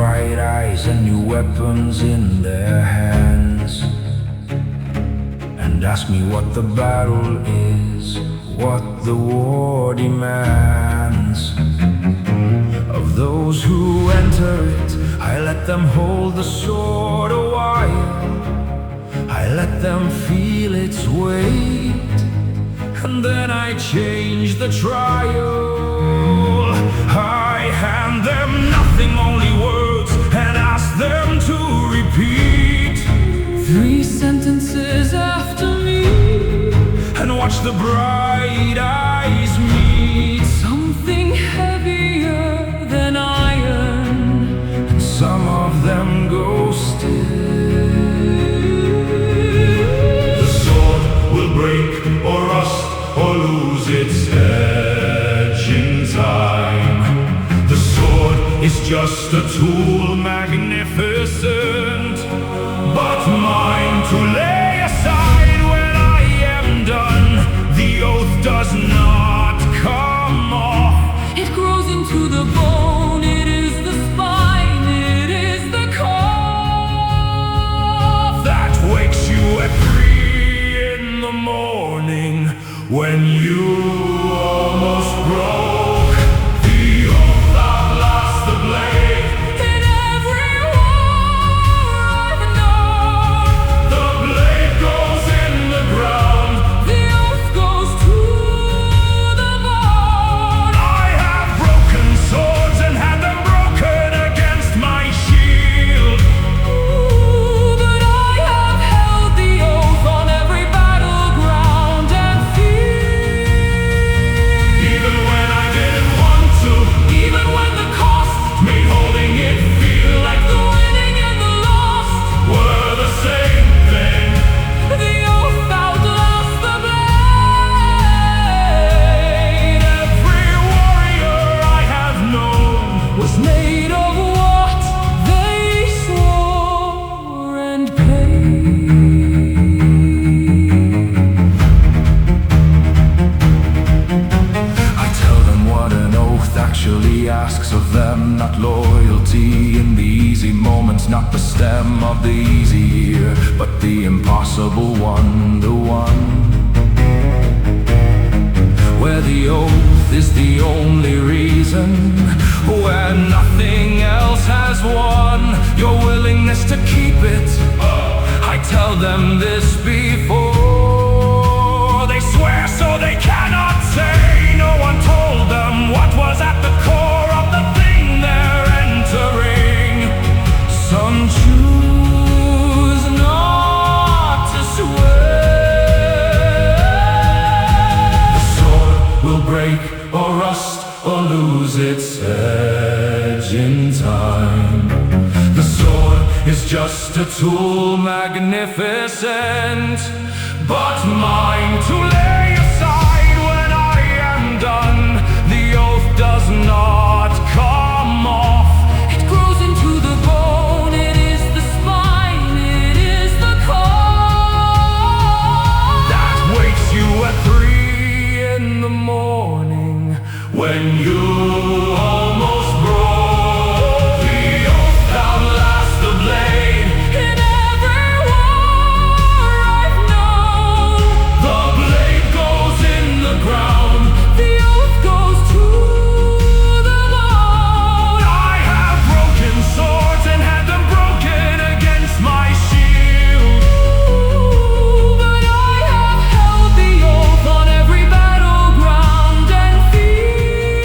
bright eyes and new weapons in their hands, and ask me what the battle is, what the war demands. Of those who enter it, I let them hold the sword a while. I let them feel its weight, and then I change the trial. I hand them nothing, only words, and ask them to repeat 3 sentences after me, and watch the bright eyes meet. Something heavier than iron, and some of them go still. The sword will break or rust or lose its edge in time. The sword is just a tool, magnificent, but mine to lay aside when I am done. The oath does not come off. It grows into the bone, it is the spine, it is the core that wakes you at 3 in the morning when you almost broke. The oath outlasts the blade. In every war I've known, the blade goes in the ground, the oath goes to the bone. I have broken swords and had them broken against my shield. But I have held the oath on every battleground and field. Even when I didn't want to, even when the cost made holding it feel like the winning and the lost were the same thing. The oath outlasts the blade. Every warrior I have known was made of what they swore and paid. I tell them what an oath actually asks of them, not loyalty in the easy moments, not the stem of the easy year, but the impossible one, the one where the oath is the only reason, where nothing else has won. Your willingness to keep it, I tell them this before they swear, so they cannot say no one told them what was at the core of the thing they're entering. Some choose not to swear. The sword will break or rust or lose its edge in time. The sword is just a tool, magnificent, but mine to lay aside when I am done. The oath does not come off. It grows into the bone, it is the spine, it is the core that wakes you at 3 in the morning when you almost broke. The oath outlasts the blade. In every war I've known, the blade goes in the ground, the oath goes to the bone. I have broken swords and had them broken against my shield. But I have held the oath on every battleground and field.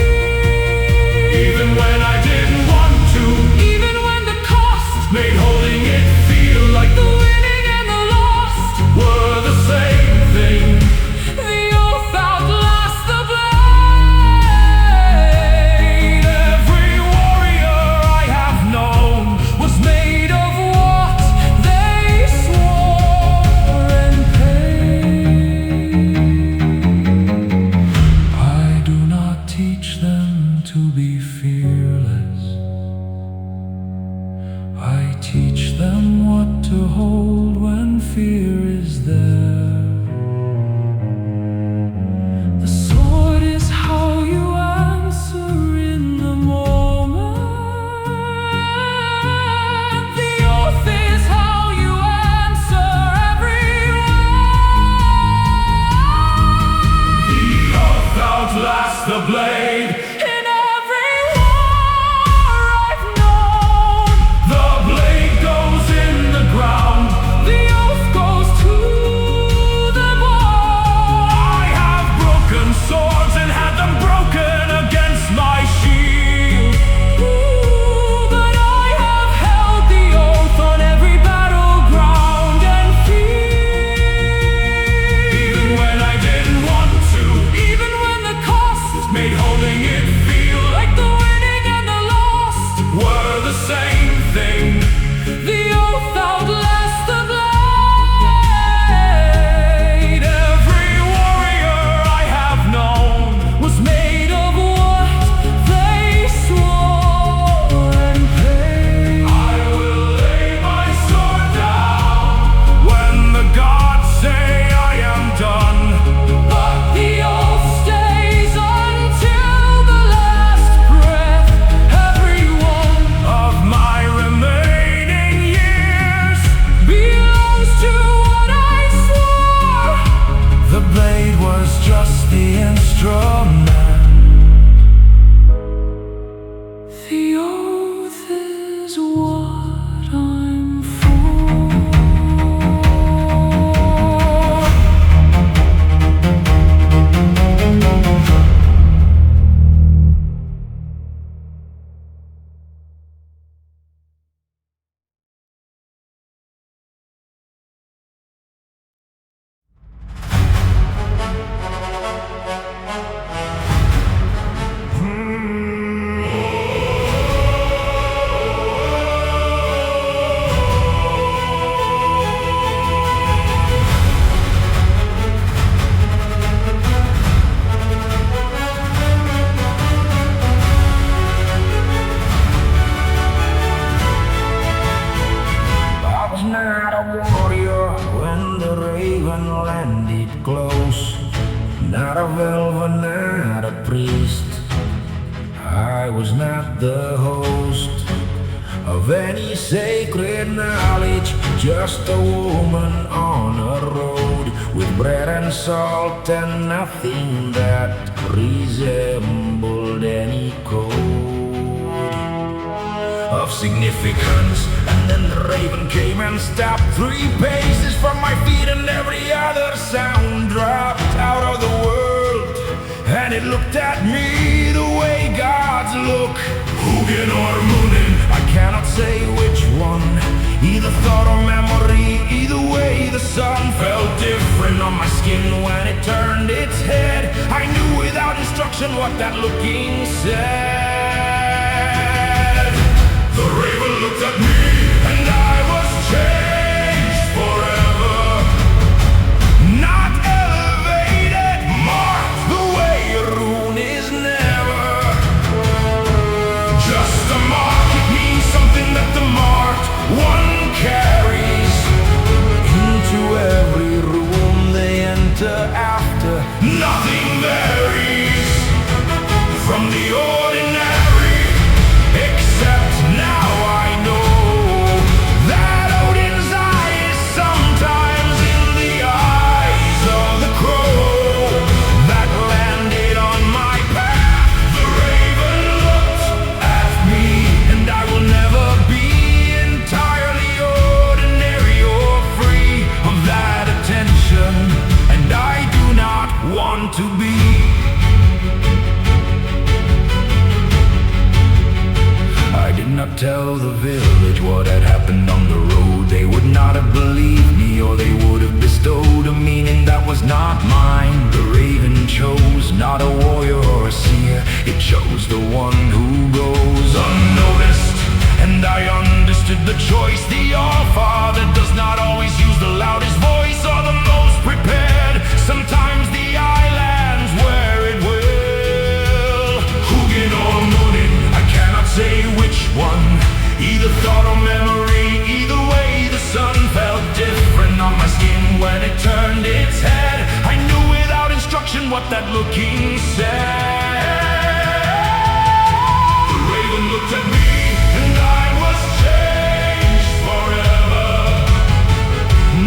Even when I didn't want to, even when the cost made holding it feel like the winning and the lost were the same thing. The oath outlasts the blade. Every warrior I have known was made of what they swore and paid. I do not teach them to be fearless. I teach them what to hold when fear is there. The sword is how you answer in the moment. is what I'm for. Not a warrior when the raven landed close. Not a velvet, not a priest. I was not the host of any sacred knowledge. Just a woman on a road with bread and salt and nothing that resembled any code of significance. And then the raven came and stopped 3 paces from my feet, and every other sound dropped out of the world. And it looked at me the way gods look, Hugin or Munin, I cannot say which one. Either thought or memory, either way the sun felt different on my skin when it turned its head. I knew without instruction what that looking said. The raven looked at me, and I was changed forever. Not elevated, marked the way a rune is never. Just a mark, it means something that the marked one carries into every room they enter after. Nothing varies from the ordinary, except now I know that Odin's eye is sometimes in the eyes of the crow that landed on my path. The raven looked at me, and I will never be entirely ordinary or free of that attention, and I do not want to be. I did not tell the village what had happened on the road. They would not have believed me, or they would have bestowed a meaning that was not mine. The raven chose not a warrior or a seer. It chose the one who goes unnoticed. And I understood the choice. The All-Father does not always use the loudest voice or the most prepared. Sometimes the eye lands where it will. Hugin or Munin, I cannot say which one. Either thought or memory, either way the sun felt different on my skin when it turned its head. I knew without instruction what that looking said. The raven looked at me, and I was changed forever.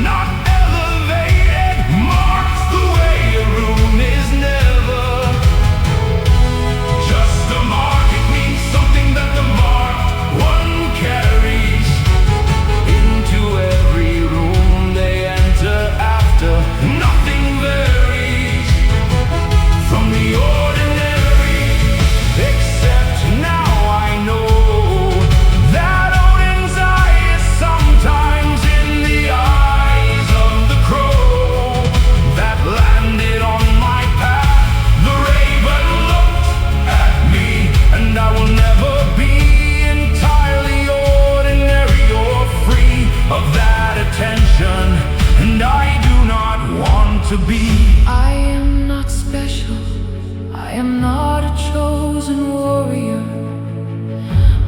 Not elevated, marked the way a rune is never. Just a mark, it means something that the marked one carries into every room they enter after. Nothing varies from the ordinary, except now I know that Odin's eye is sometimes in the eyes of the crow that landed on my path. The raven looked at me, and I will never be entirely ordinary or free of that attention, and I do not want to be. I am not special, I am not a chosen warrior.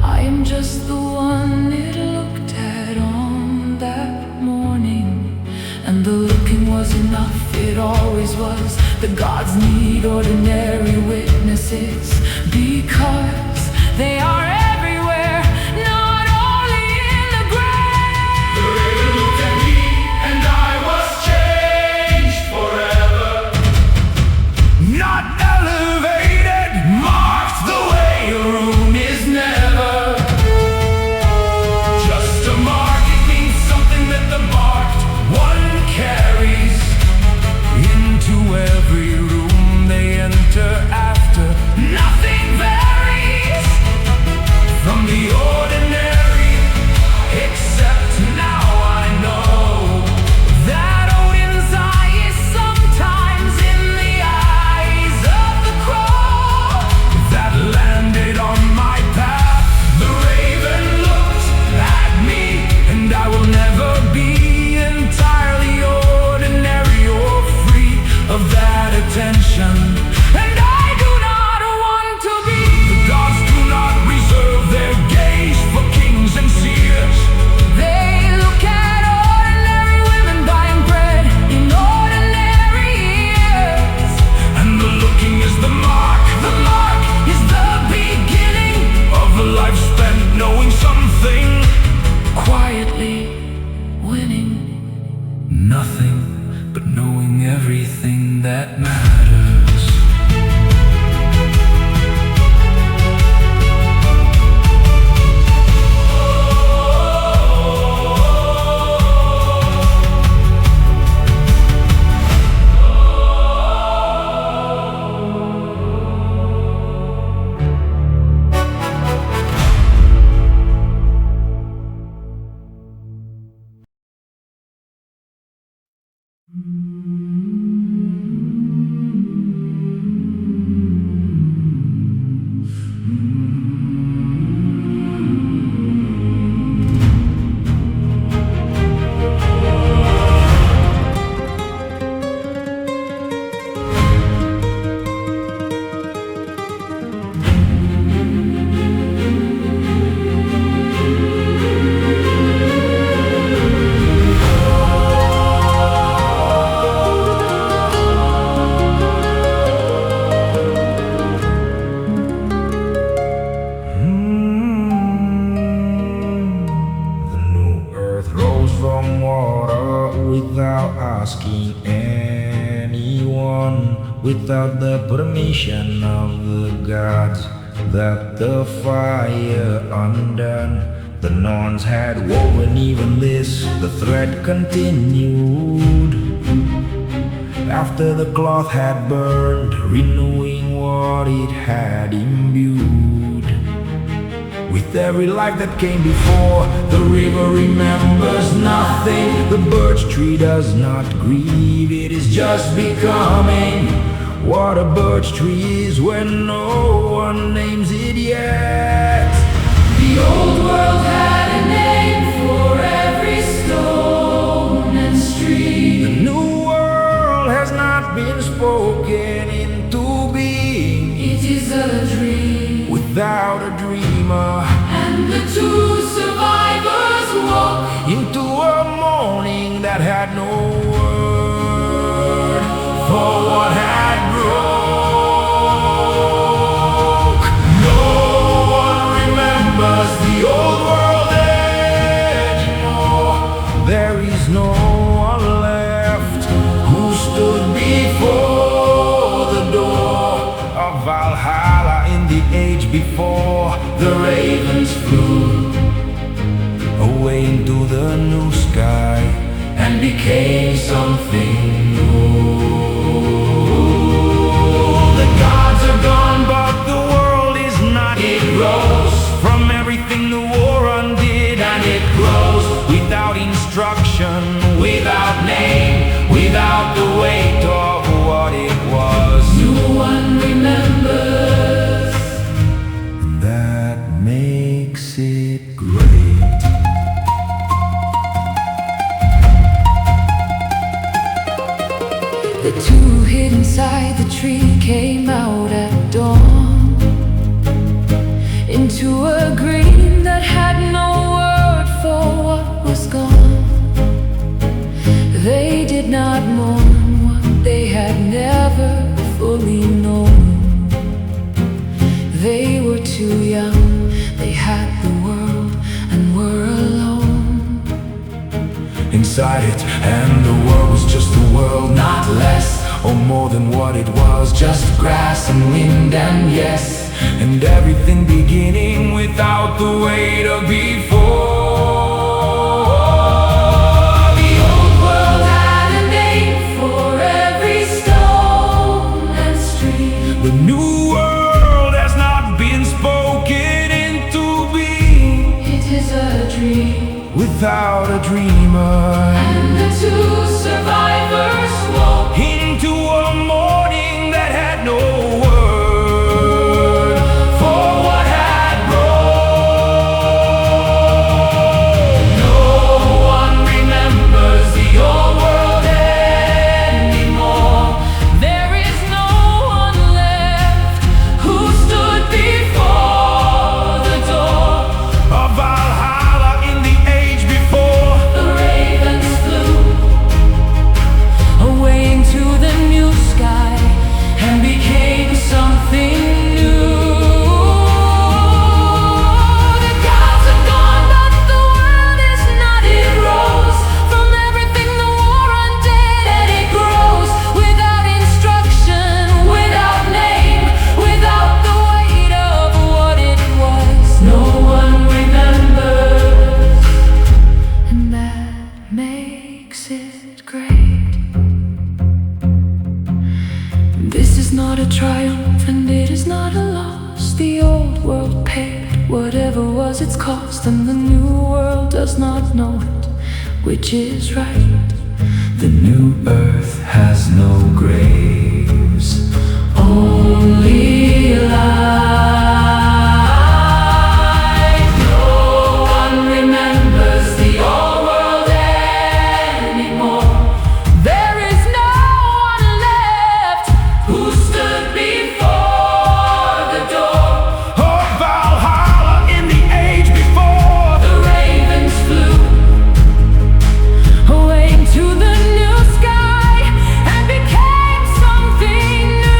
I am just the one it looked at on that morning, and the looking was enough, it always was. The gods need ordinary witnesses because they are everywhere, not only in the grave. The raven looked at me, and I was changed forever. Not elevated, marked the way a rune is never. without asking anyone, without the permission of the gods, that the fire undone. The Norns had woven even this, the thread continued. After the cloth had burned, renewing what it had imbued. With every life that came before, the river remembers nothing. The birch tree does not grieve, it is just becoming what a birch tree is when no one names it yet. The old world had a name for every stone and stream. The new world has not been spoken into being. It is a dream without a dreamer. And the two survivors woke into a morning that had no word for what had broke. No one remembers the old world anymore. There is no one left who stood before the door of Valhalla in the age before. The ravens flew away into the new sky and became something new. The gods are gone, but the world is not. It rose from everything the war undid, and it grows without instruction, without name, without the weight of what it was. No one remembers. That makes it great. The two hid inside the tree came out at dawn into a green that had no word for what was gone. They did not mourn what they had never fully known. They were too young, they had the world and were alone inside it, and the world was just the world, not less or more than what it was, just grass and wind and yes, and everything beginning without the weight of before. The old world had a name for every stone and stream. The new world has not been spoken into being. It is a dream without a dreamer. And the two survivors woke into a morning that had no word for what had broke. No one remembers the old world anymore. There is no one left who stood before the door of Valhalla in the age before. The ravens flew away into the new sky and became something new. The gods are gone, but the world is not. It rose from everything the war undid, and it grows without instruction, without name, without the weight of what it was. No one remembers, and that makes it great. This is not a triumph and it is not a loss. The old world paid whatever was its cost, and the new world does not know it, which is right. The new earth has no graves, Only life. No one remembers the old world anymore. There is no one left who stood before the door of Valhalla in the age before. The ravens flew away into the new sky and became something new.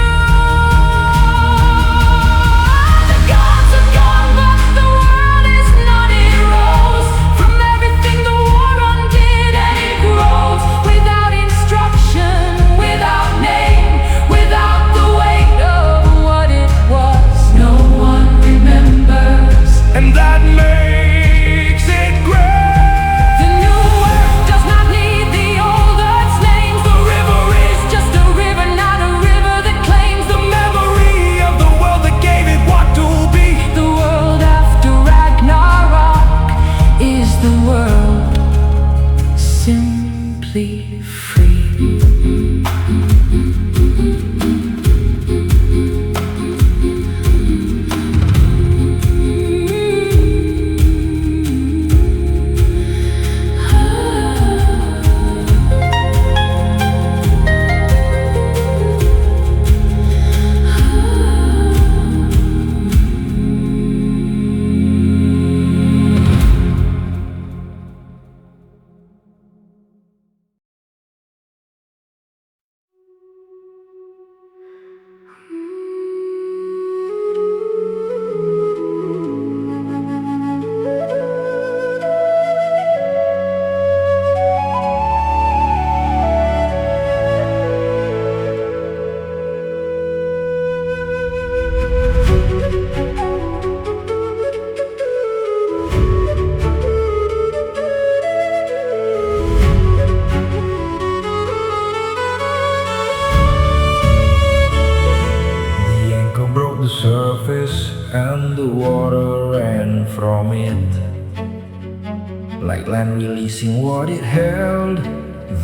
like land releasing what it held.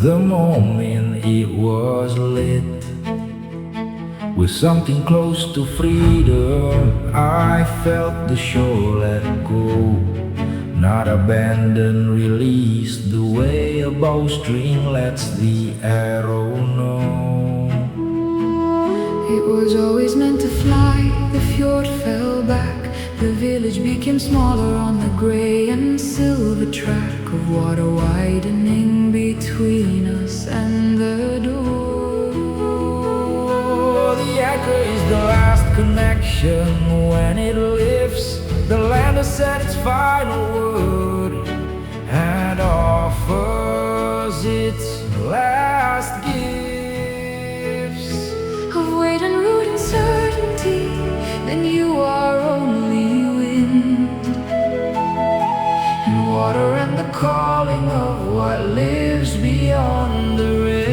The moment it was lit with something close to freedom, I felt the shore let go, not abandon, release the way a bowstring lets the arrow know. It was always meant to fly, the fjord fell back, the village became smaller on the grey and silver track of water widening between us and the door. The anchor is the last connection. When it lifts, the land has said its final word and offers its last gifts of weight and root and certainty. Then you are only wind and water and the calling of what lives beyond the rim.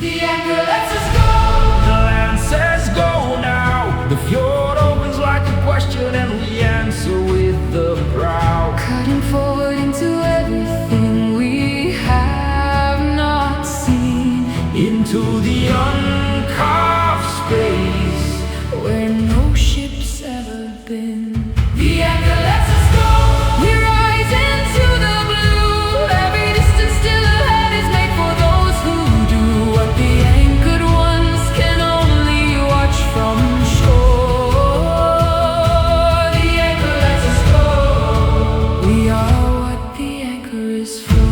The anchor lets us go. The land says go now. The fjord opens like a question and we answer with the prow. Cutting forward into everything we have not seen, into the uncarved space where no ship's ever been. the anchor lets us go. We rise into the blue. Every distance still ahead is made for those who do what the anchored ones can only watch from shore. The anchor lets us go. We are what the anchor is for.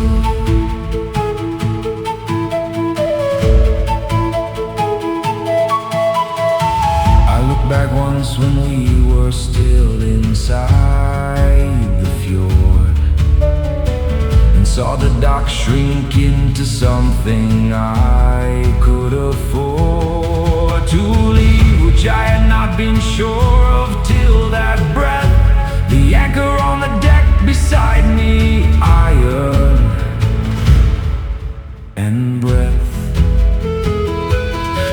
I look back once when we were still inside the fjord and saw the dock shrink into something I could afford to leave, which I had not been sure of till that breath. The anchor on the deck beside me, iron and breath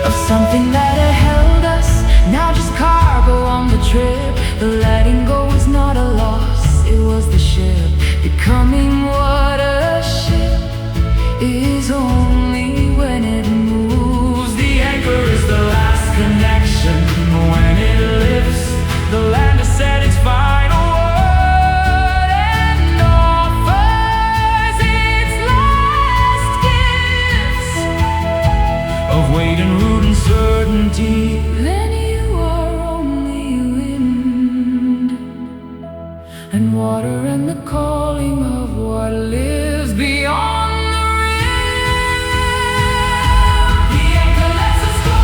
Of something that had held us, now just cargo on the trip. The letting go was not a loss, it was the ship becoming what a ship is only when it moves. The anchor is the last connection. When it lifts, the land has said its final word and offers its last gifts of weight and root and certainty. Then you are only wind and water and the calling of what lives beyond the rim. The anchor lets us go.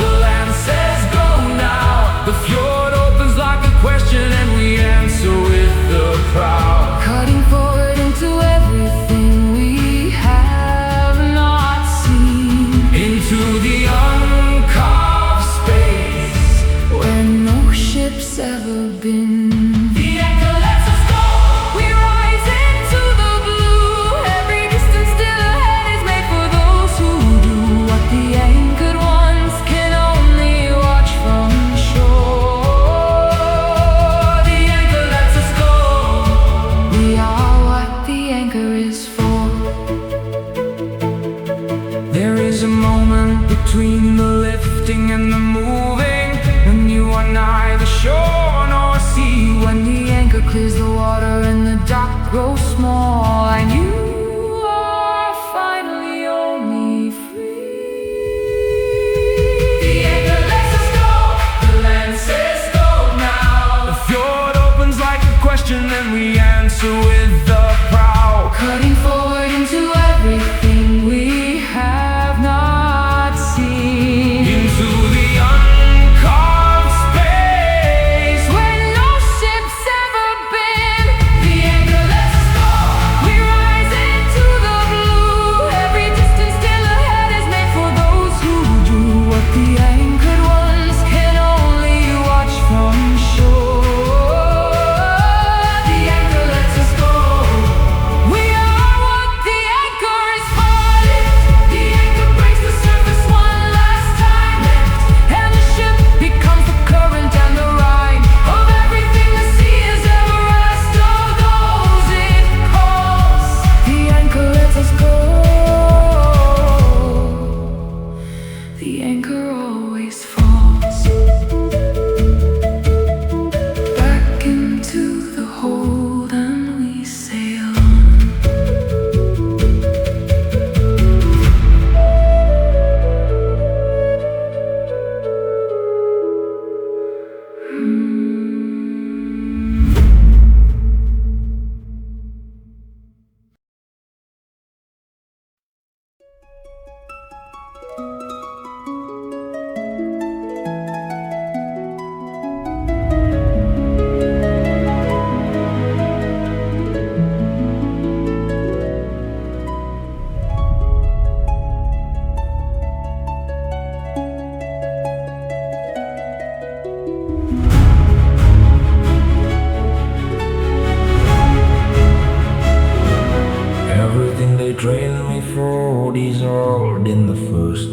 The land says go now. The fjord opens like a question and we answer with the prow. Cutting forward into everything we have not seen, Into the uncarved space where no ship's ever been. the anchor lets us go. We rise into the blue. Every distance still ahead is made for those who do what the anchored ones can only watch from shore. The anchor lets us go. We are what the anchor is for. There is a moment between the lifting and the moving, when you are neither shore nor sea. When the anchor clears the water and the dock grows small, and you are finally only free. The anchor lets us go. The land says go now. The fjord opens like a question and we answer with the prow. Cutting forward into everything we have not seen, Into the uncarved space where no ship's ever been. the anchor lets us go. We rise into the blue. Every distance still ahead is made for those who do what the anchored ones can only watch from shore. The anchor lets us go. We are what the anchor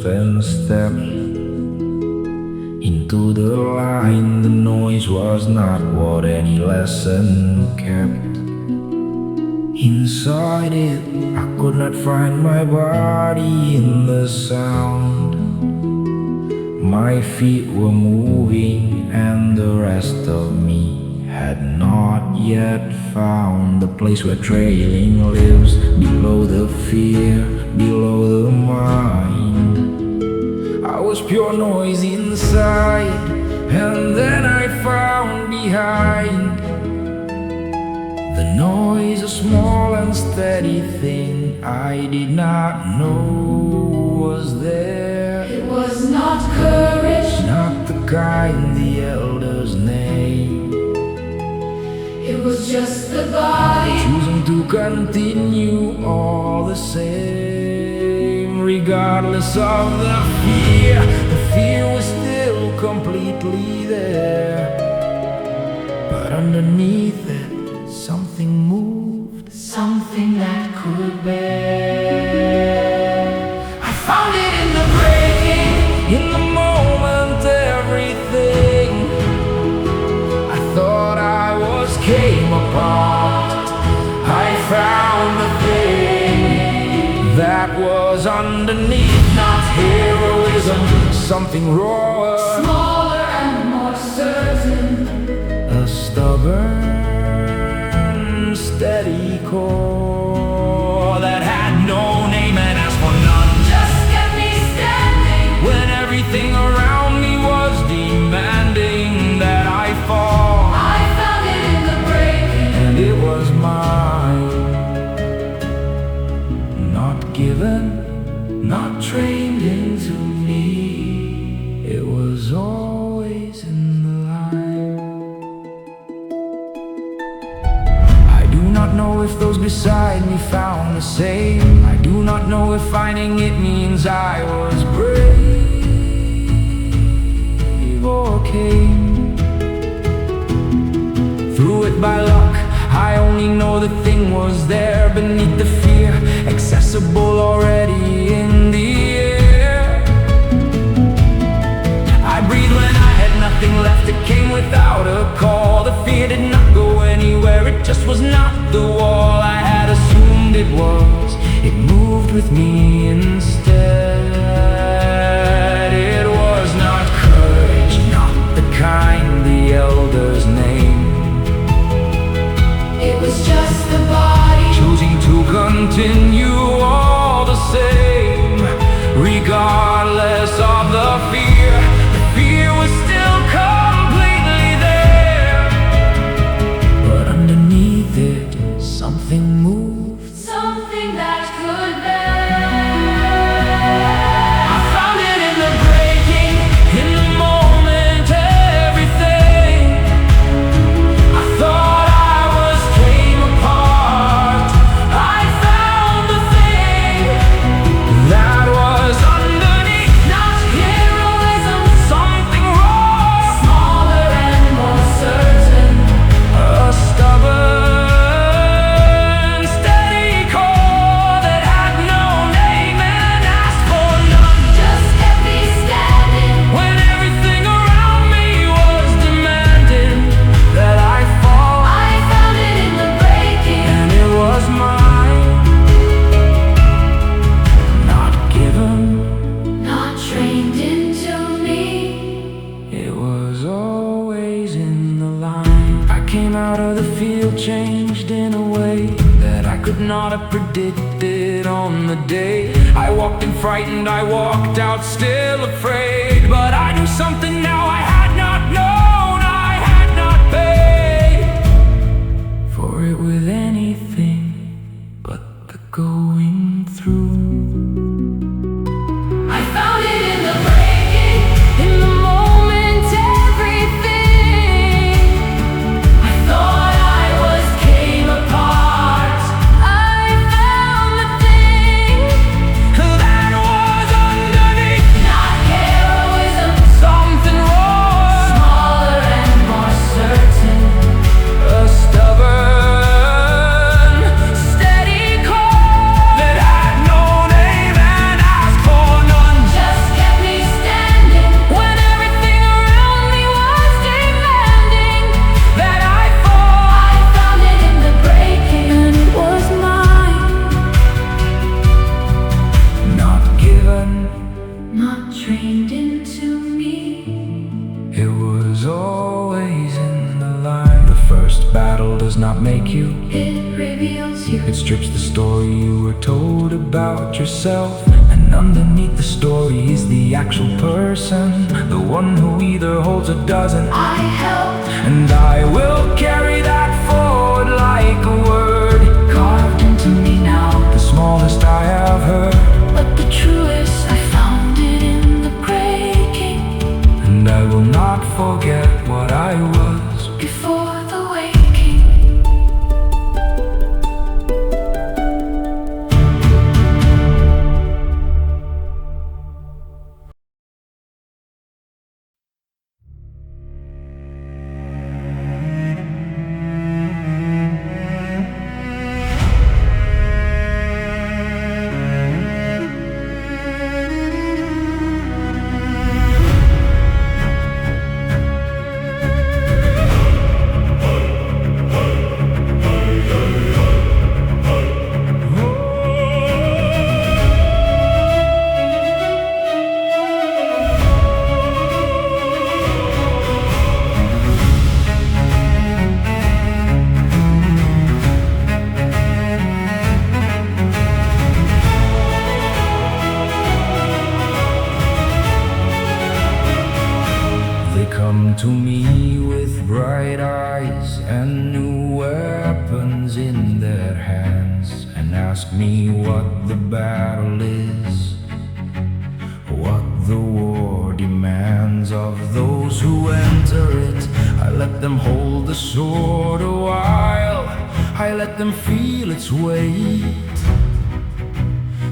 and stepped into the line. The noise was not what any lesson kept. Inside it, I could not find my body in the sound. My feet were moving and the rest of me had not yet found the place where trailing lives, below the fear, below the mind. I was pure noise inside, and then I found behind the noise a small and steady thing I did not know was there. It was not courage, not the kind the elders name. it was just the body Choosing to continue all the same. Regardless of the fear was still completely there. But underneath it, something moved, something that could bear. I found it in the breaking, in the moment, everything I thought I was came apart. I found the thing that was underneath, not heroism, something rawer, smaller and more certain. a stubborn, steady core that had no name and asked for none. Just kept me standing When everything around me was demanding that I fall, I found it in the breaking. and it was mine. Not given, not trained into me. It was always in the line. I do not know if those beside me found the same. I do not know if finding it means I was brave or came through it by luck. I only know the thing was there beneath the fear, accessible already in the air. I breathed when I had nothing left. It came without a call. The fear did not go anywhere. It just was not the wall I had assumed it was. It moved with me instead. It was not courage, not the kind the elders named. It was just the body Choosing to continue all the same. Regardless of the fear was still completely there. But underneath it, something moved, something that could bear. I found it in the breaking, in the moment, everything I thought I was came apart. I found the thing that was underneath, Not heroism, something raw, smaller and more certain. a stubborn, steady core that had no name and asked for none. Just kept me standing When everything around me was demanding that I fall, I found it in the breaking. and it was mine. Not given, Not trained into me. it was always in the line. I came out of the field changed in a way that I could not have predicted on the day. I walked in frightened, I walked out still afraid. But I knew something now I had not known, I had not paid for it with anything but the going through. I found it in the breaking, in the moment, everything I thought I was came apart. I found the thing That was underneath, not heroism, something raw, smaller and more certain. a stubborn, steady core reveals you. It strips the story you were told about yourself, and underneath the story is the actual person, the one who either holds or doesn't. I helped, And I will carry that forward like a word, carved into me now. the smallest I have heard. But the truest, I found it in the breaking. And I will not forget what I was Before the waking. Come to me with bright eyes and new weapons in their hands, and ask me what the battle is, what the war demands of those who enter it. I let them hold the sword a while, I let them feel its weight,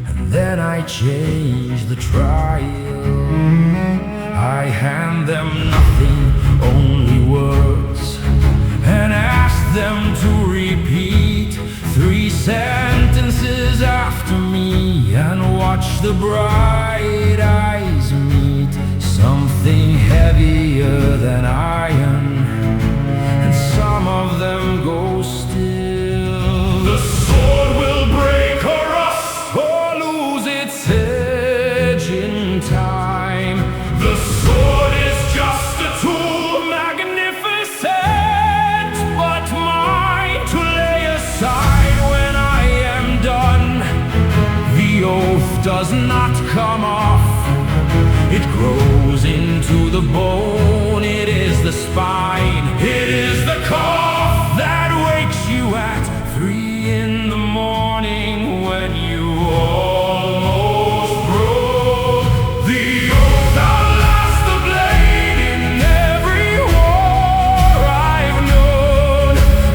and then I change the trial. I hand them nothing, only words, and ask them to repeat 3 sentences after me, and watch the bright eyes meet something heavier than iron, and some of them go still. The sword will break or rust or lose its edge in time. The sword is just a tool, magnificent, but mine to lay aside when I am done. The oath does not come off, it grows into the bone. It is the spine, it is the cough that wakes you at 3 in the morning when you almost broke. The oath outlasts the blade in every war I've known.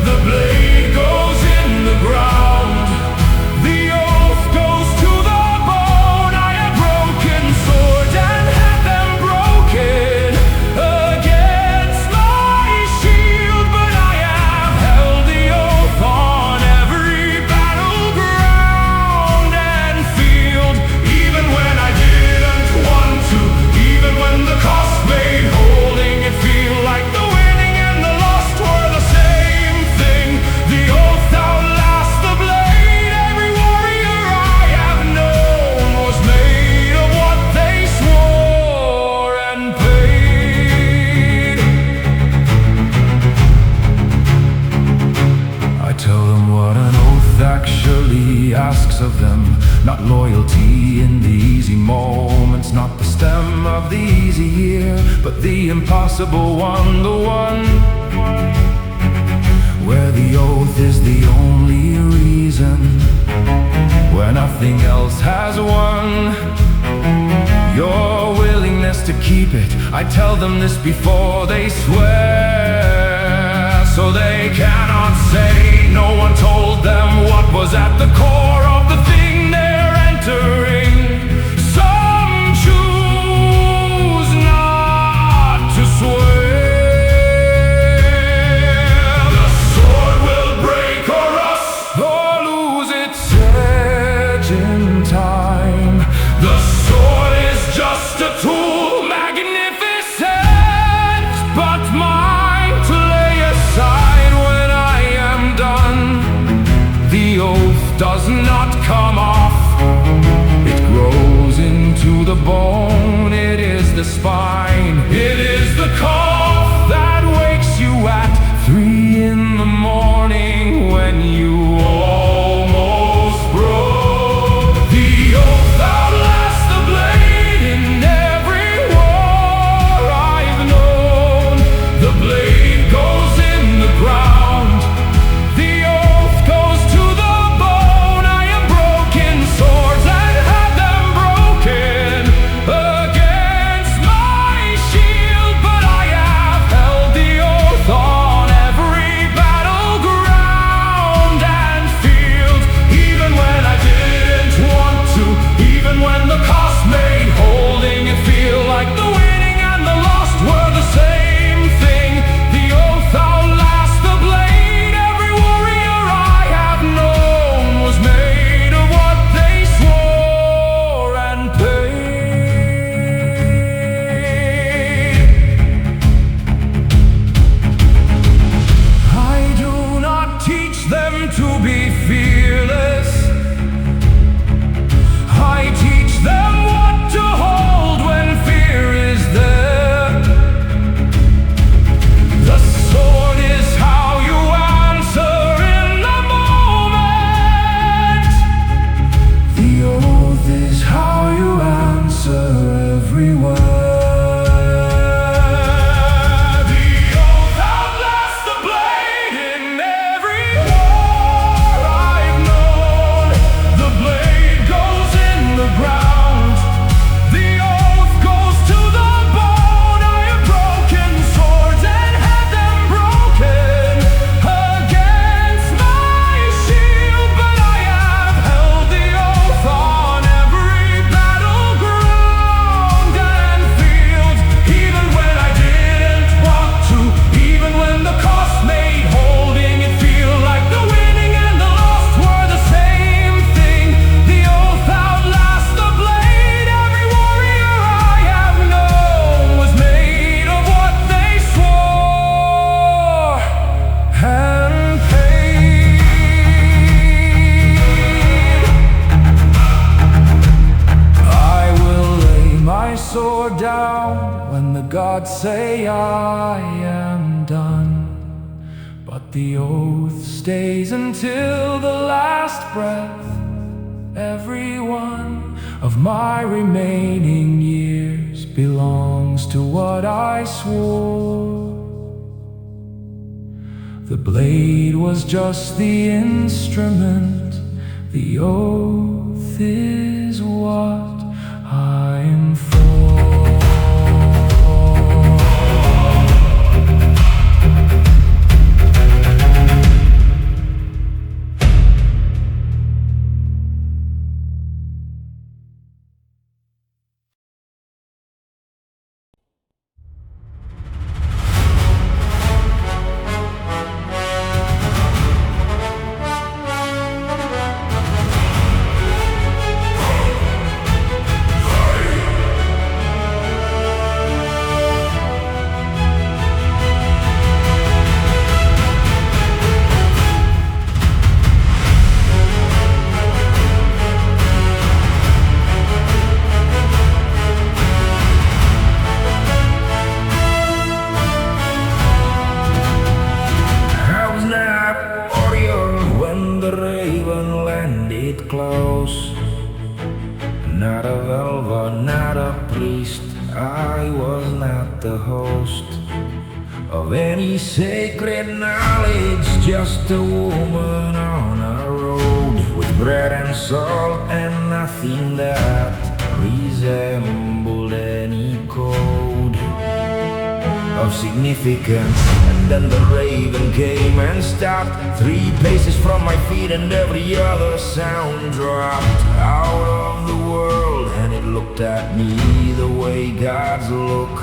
The blade goes in the ground, the oath goes to the bone. I have broken swords and had them broken against my shield, but I have held the oath on every battleground and field, even when I didn't want to, even when the cost made holding it feel like the winning and the lost were the same thing. The oath outlasts the blade. Every warrior I have known was made of what they swore and paid. I tell them what an oath actually asks of them. Not loyalty in the easy moments, not the stem of the easy year, but the impossible one, the one where the oath is the only reason, where nothing else has won. Your willingness to keep it, I tell them this before they swear, so they cannot say no one told them what was at the core of the thing they're entering. Some choose not to swear. The sword will break or rust or lose its edge in time. The sword is just a tool, magnificent, but mine to lay aside when I am done. The oath does not come off, it grows into the bone. It is the spine, it is the cough that wakes you at 3 in the morning when you ground when the gods say I am done. But the oath stays until the last breath. Every one of my remaining years belongs to what I swore. The blade was just the instrument, the oath is what I'm for. Close. Not a velvet, not a priest. I was not the host of any sacred knowledge. Just a woman on a road with bread and salt and nothing that resembled any code of significance. And then the raven came and stopped 3 paces from my feet, and every other sound dropped out of the world. And it looked at me the way gods look.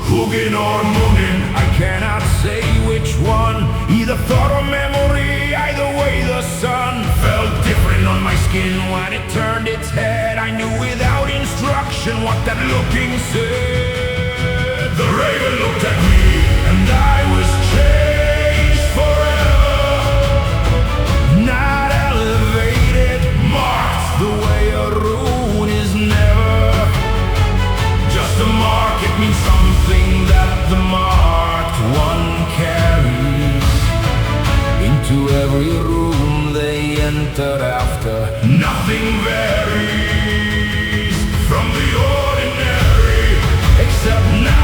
Hugin or Munin, I cannot say which one. Either thought or memory, either way the sun felt different on my skin when it turned its head. I knew without instruction what that looking said. The raven looked at me and I was changed forever. Not elevated, marked the way a rune is never. Just a mark, it means something that the marked one carries into every room they enter after. Nothing varies from the ordinary, except now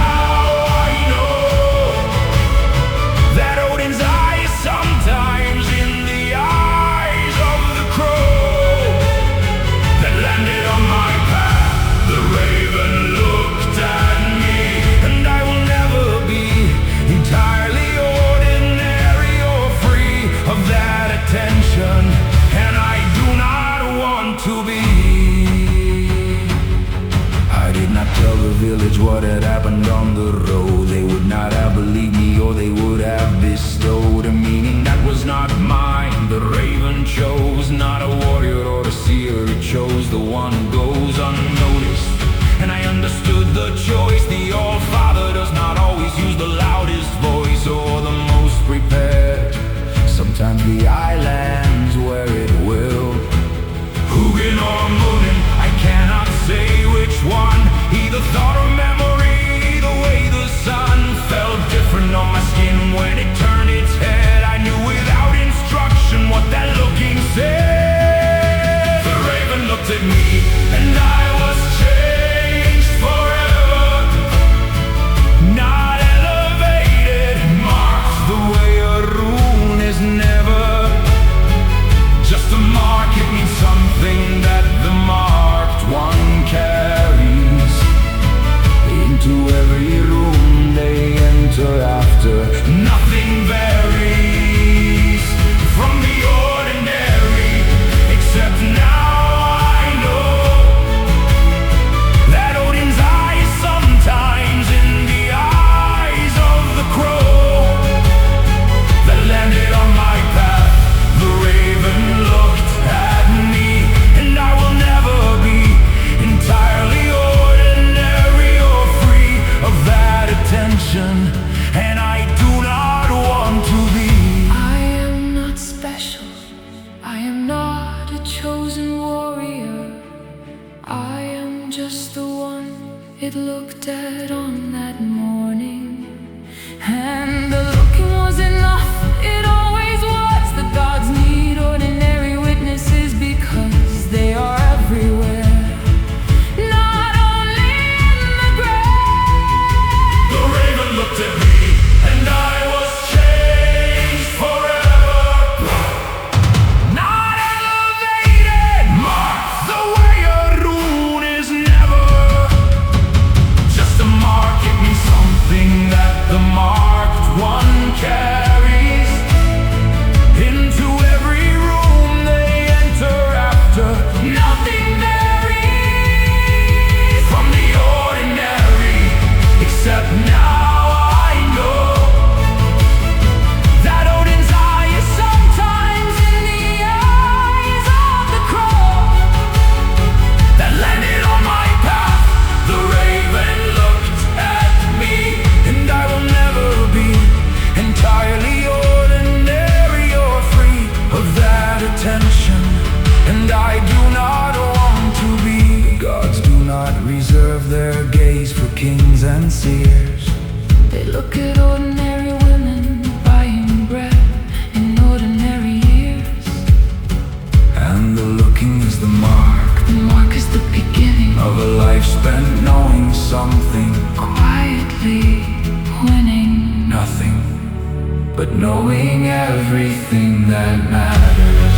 that Odin's eye is sometimes in the eyes of the crow that landed on my path. The raven looked at me, and I will never be entirely ordinary or free of that attention, and I do not want to be. I did not tell the village what had happened on the road. They would not have believed me, or they would have bestowed a meaning that was not mine. The raven chose not a warrior or a seer. It chose the one who goes unnoticed. And I understood the choice. The All-Father does not always use the loudest voice or the most prepared. Sometimes the islands where it will. Hugin or Munin, I cannot say which one. Either thought or memory, the way the sun felt different on my skin when it turned its head. I knew without instruction what that looking said. The raven looked at me and I was changed forever. Not elevated, marked the way a rune is never. Just a mark, it means something that the marked one carries into every room they enter after. Nothing varies from the ordinary, except now I know they'd looked at on that morning, and the looking was enough. It always was. The gods need ordinary witnesses because they are everywhere, not only in the grave. The raven looked at me, and I was changed forever. Not elevated, marked the way a rune is never. Just a mark, it means something that the marked one carries into every room they enter after. Nothing varies from the ordinary, except now I know that Odin's eye is sometimes in the eyes of the crow that landed on my path. The raven looked at me, and I will never be entirely ordinary or free of that attention, and I do not want to be. Gods do not reserve their gaze for kings and seers. They look at ordinary women buying bread in ordinary years. And the looking is the mark The mark is the beginning, of a life spent knowing something, quietly winning. nothing, but knowing everything that matters.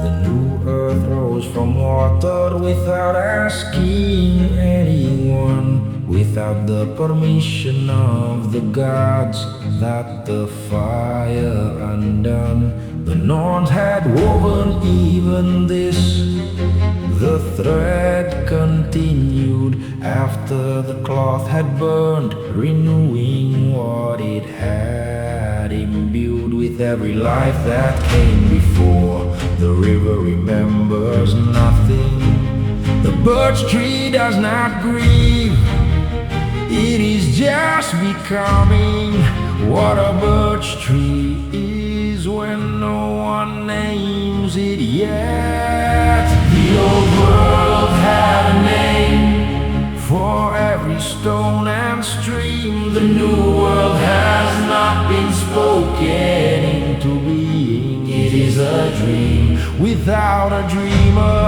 The new earth rose from water without asking anyone, without the permission of the gods that the fire undone. The Norns had woven even this. The thread continued after the cloth had burned, renewing what it had imbued with every life that came before. The river remembers nothing. The birch tree does not grieve. It is just becoming what a birch tree is when no one names it yet. The old world had a name for every stone and stream. The new world has not been spoken into being. It is a dream without a dreamer,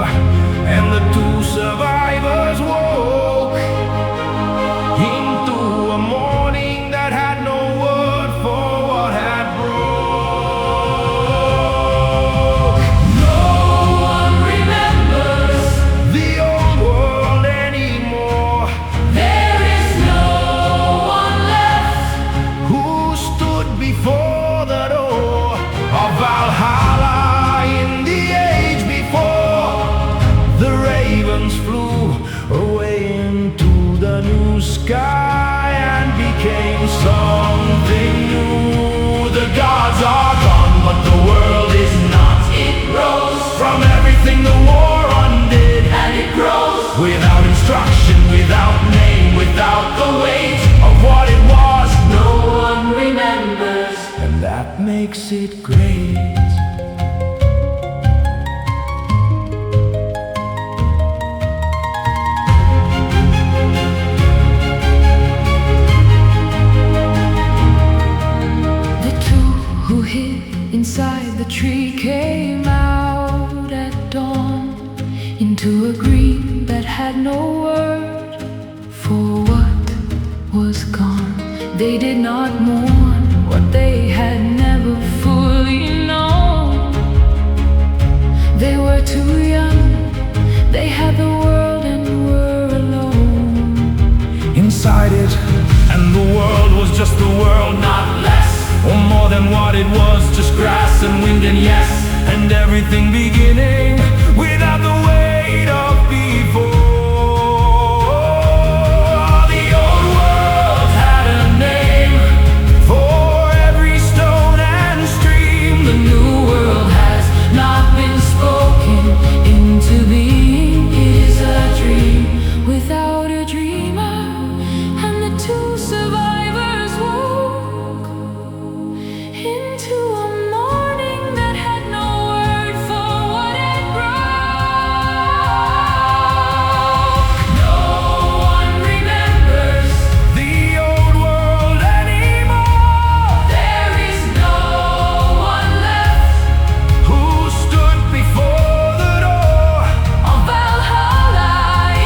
and the two survivors woke into a morning that had no word for what had broke. No one remembers. The old world anymore. There is no one left. Who stood before the door of Valhalla in the age before? The ravens flew away into the new sky and became something new. The gods are gone, but the world is not. It rose From everything the war undid, and it grows. without instruction, without name, without the weight of what it was. No one remembers. And that makes it great. The two who hid inside the tree came out at dawn into a green that had no word for what was gone. They did not mourn what they had never fully known. They were too young, they had the world and were alone. Inside it, and the world was just the world, not less or more than what it was, just grass and wind and yes, and everything beginning without the weight of before. The old world had a name for every stone and stream. The new world has not been spoken into being. It is a dream without a dreamer, and the two survivors woke into a morning that had no word for what had broke. No one remembers The old world anymore. there is no one left Who stood before the door? of Valhalla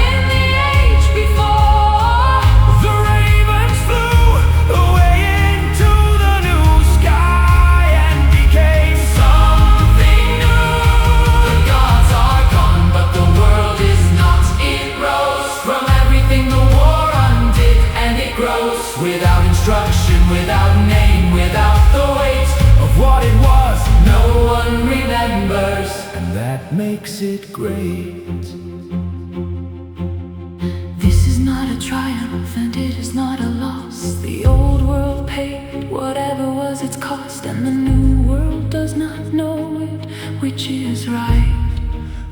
in the age before. The ravens flew away into the new sky and became Something new. The gods are gone, but the world is not. It rose from everything the war undid, and it grows without instruction, without name, without the weight of what it was, no one remembers. and that makes it great. This is not a triumph, and it is not a loss. The old world paid whatever was its cost, and the new world does not know it, which is right.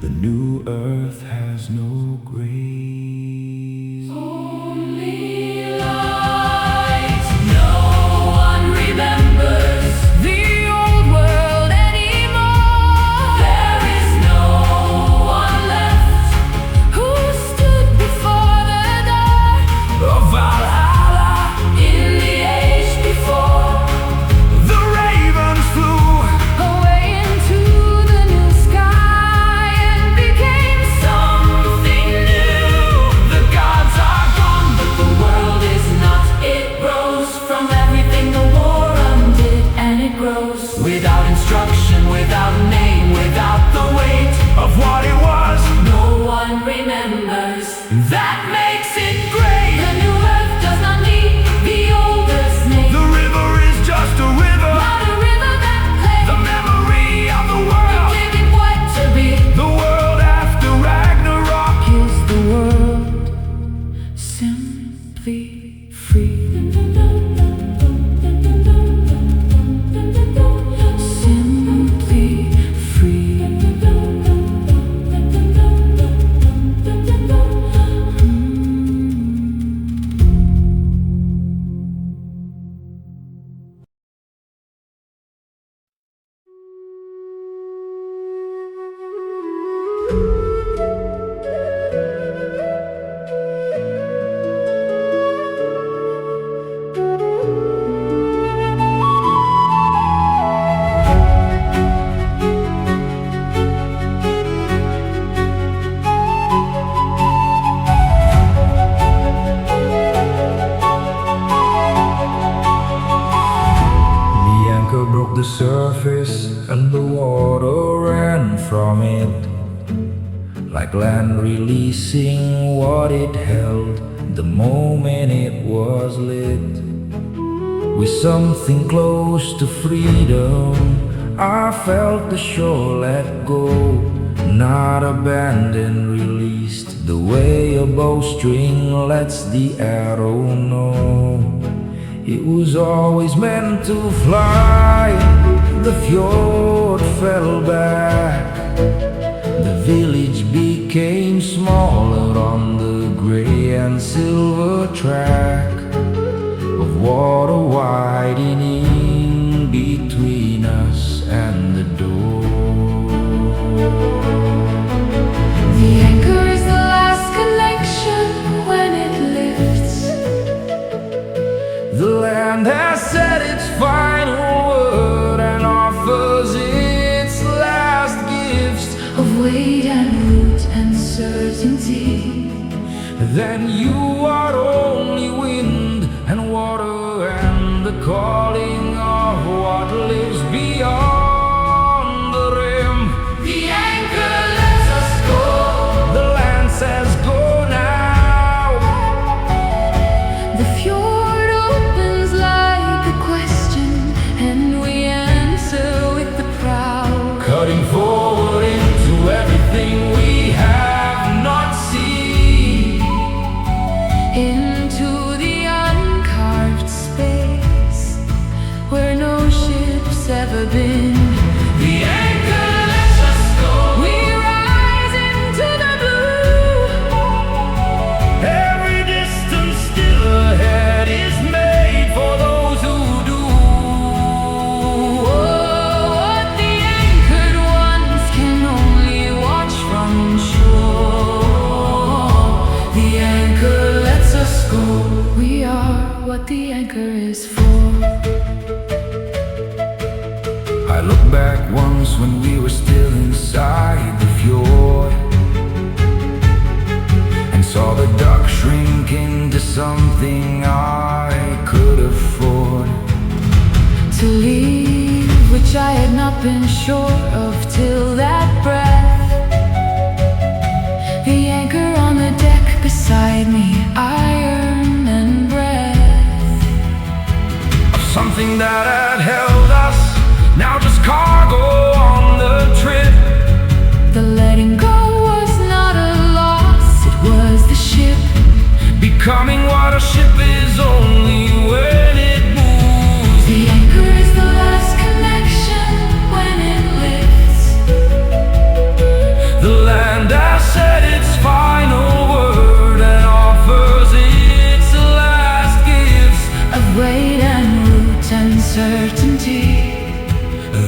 The new earth has no grave. Only light. No one remembers the old world anymore. There is no one left who stood before the door Of Valhalla, in the age before. the ravens flew Away into the new sky and became something new. The gods are gone, but the world is not. It rose from everything the war undid, and it grows without instruction, without name, without the weight of what it was. no one remembers. That makes it great. The new earth does not need the oldest name. The river is just a river, Not a river that the plays memory of the world. living what to be. The world after Ragnarok. Is the world simply free? Simply free. The anchor broke the surface and the water ran from it, like land releasing what it held the moment it was lit. With something close to freedom, I felt the shore let go, not abandoned, released, the way a bowstring lets the arrow know. It was always meant to fly. The fjord fell back. The village became smaller on the gray and silver track of water widening between us and the door. The anchor is the last connection when it lifts. The land has said its final word and offers its last gifts. Of weight and root and certainty. Then you are only wind and water and the calling of what lives beyond the rim. The anchor the anchor is for. I look back once when we were still inside the fjord and saw the dock shrink into something I could afford To leave, which I had not been sure of till that breath. The anchor on the deck beside me, iron and breath of something that had held us, now just cargo on the trip. The letting go was not a loss, it was the ship Becoming what a ship is only when it moves. The anchor is the last connection when it lifts. The land has said its final word and offers its last gifts Of weight and root and certainty.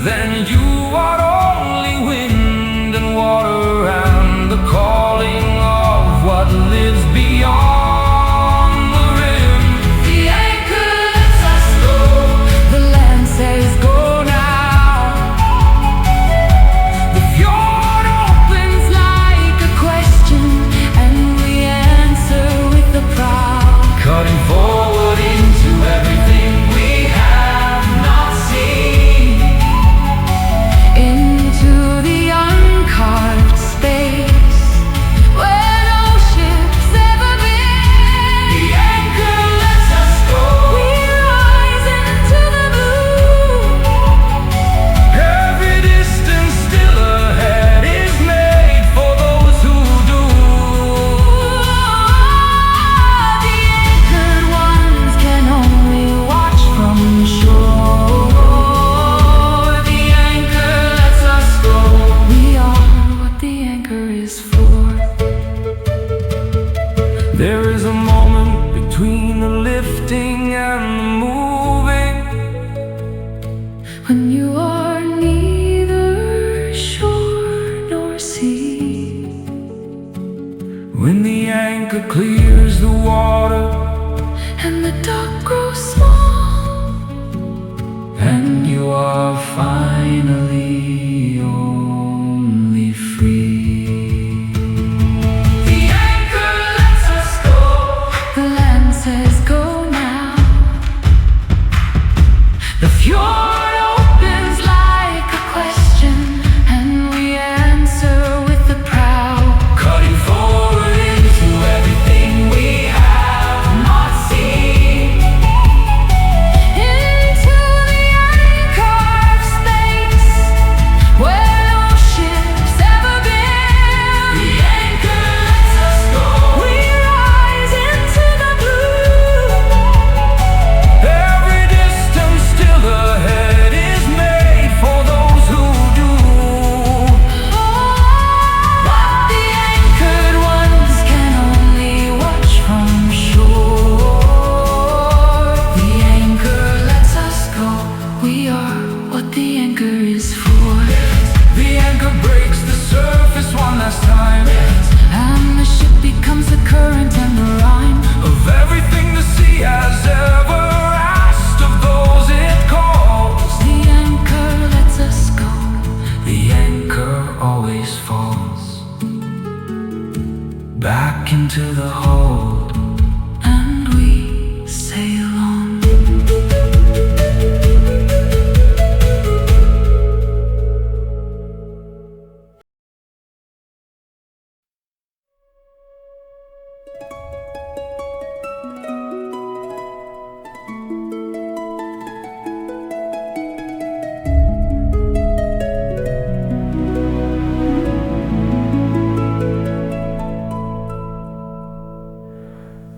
Then you are only wind and water and the calling of what lives beyond the rim. The anchor lets us go. The land says go now. The fjord Opens like a question and we answer with the proud. cutting forward into everything we have not seen. Into the uncarved space where no ship's ever been. The anchor lets us go. We rise into the blue. Every distance still ahead is made for those who do. The anchored ones can only watch from shore. The anchor lets us go. We are what the anchor is for. There is a moment between the lifting and the moving, When you are neither shore nor sea. when the anchor clears the water And the dock grows small. and you are finally only free. The anchor lets us go. The land says go now. The fjord opens like a question and we answer with the proud. Cutting forward into everything we have not seen. Into the uncarved space where no ship's ever been. The anchor lets us go. We rise into the blue. Every distance still ahead is made for those who do. But the anchored ones can only watch from shore. The anchor lets us go. We are what the anchor is for. The anchor breaks the surface one last time And the ship becomes the current and the rhyme. of everything the sea has ever asked of those it calls. The anchor lets us go. The anchor always falls back into the hold. And we sail on.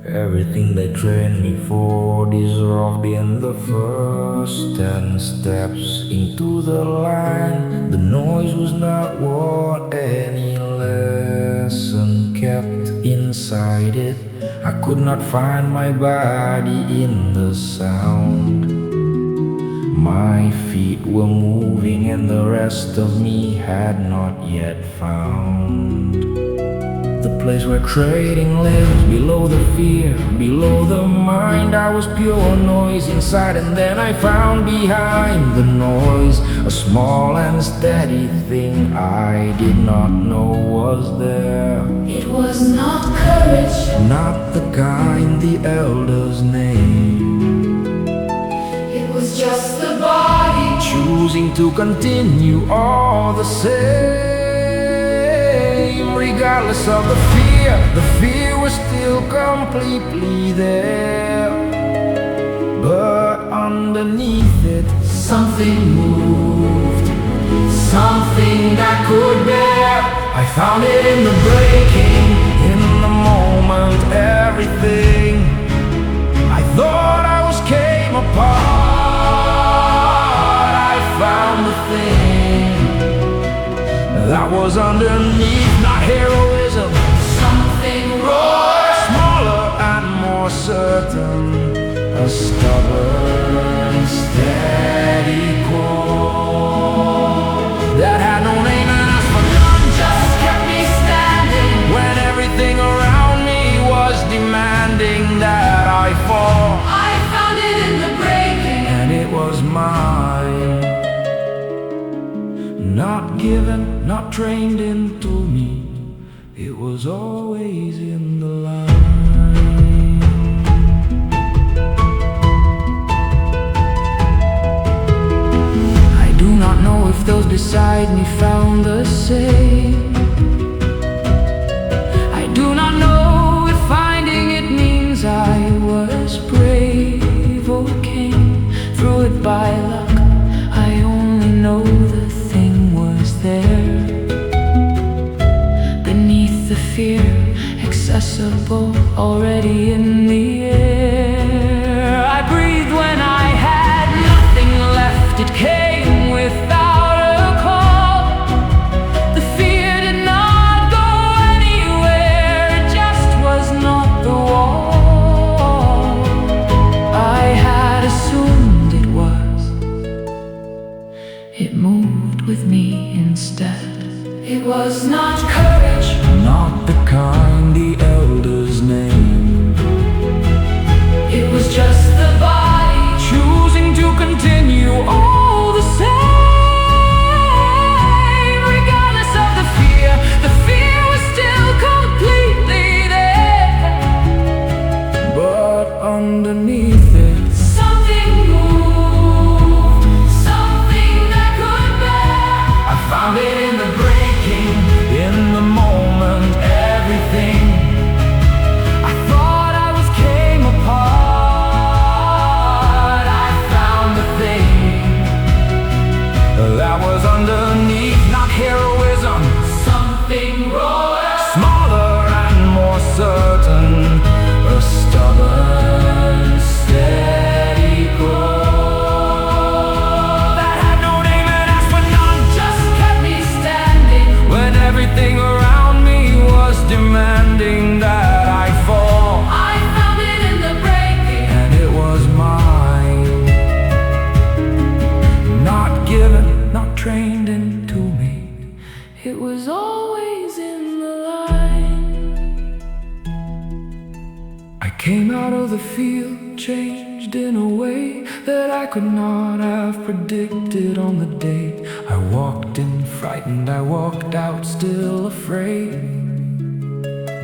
Everything they trained me for dissolved in the first 10 steps into the line. The noise was not what any lesson kept inside it. I could not find my body in the sound. My feet were moving and the rest of me had not yet found the place where trading lives. Below the fear, below the mind, I was pure noise inside, and then I found behind the noise a small and steady thing I did not know was there. It was not courage, not the kind the elders named. it was just the body choosing to continue all the same. Regardless of the fear was still completely there. But underneath it, something moved, something that could bear. I found it in the breaking, in the moment, everything I thought I was came apart. I found the thing that was underneath, not heroism, something raw, smaller and more certain, a stubborn, steady core that had no name and asked for none, just kept me standing when everything around me was demanding that I fall. I found it in the breaking, and it was mine. Not given, not trained into me, it was always in the line. I do not know if those beside me found the same. I do not know if finding it means I was brave or came through it by luck. I only know the thing was there. Beneath the fear, accessible, already in the air. I breathed when I had nothing left. It came without a call. The fear did not go anywhere. It just was not the wall I had assumed it was. It moved with me instead. it was not courage, not the kind the elders named. it was just the body Choosing to continue all the same. Regardless of the fear was still completely there. But underneath it, something moved, something that could bear. I found it in the breaking, in the moment, everything I thought I was came apart. I found the thing that was underneath, not heroism, Something raw, smaller and more certain, a stubborn, steady core that had no name and asked for none, just kept me standing. when everything around me was demanding that I fall. I found it in the breaking, And it was mine, not given, not trained into me. It was always in the line. I came out of the field, changed in a way that I could not have predicted on the date. I walked in frightened, I walked out still afraid.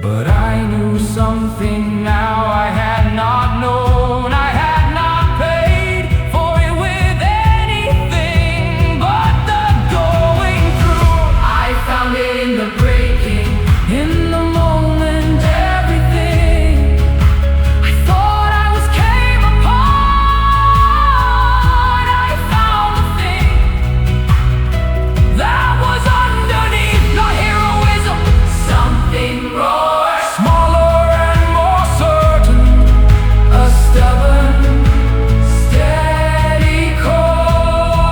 But I knew something now I had not known. I had not paid for it with anything but the going through. I found it in the breaking, In the moment, everything I thought I was came apart. I found the thing that was underneath, not heroism, something raw, smaller and more certain, a stubborn, steady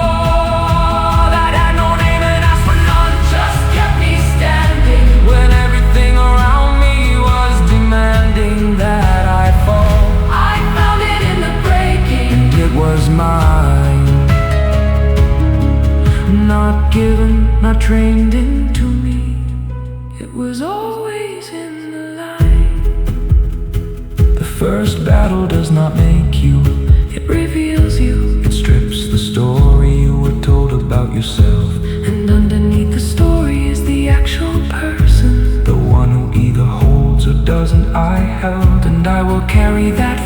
core that had no name and asked for none, just kept me standing. when everything around me was demanding that I fall. I found it in the breaking, And it was mine, not given, not trained into me. It was always in first battle does not make you, it reveals you. It strips the story you were told about yourself, and underneath the story is the actual person, the one who either holds or doesn't. I held, and I will carry that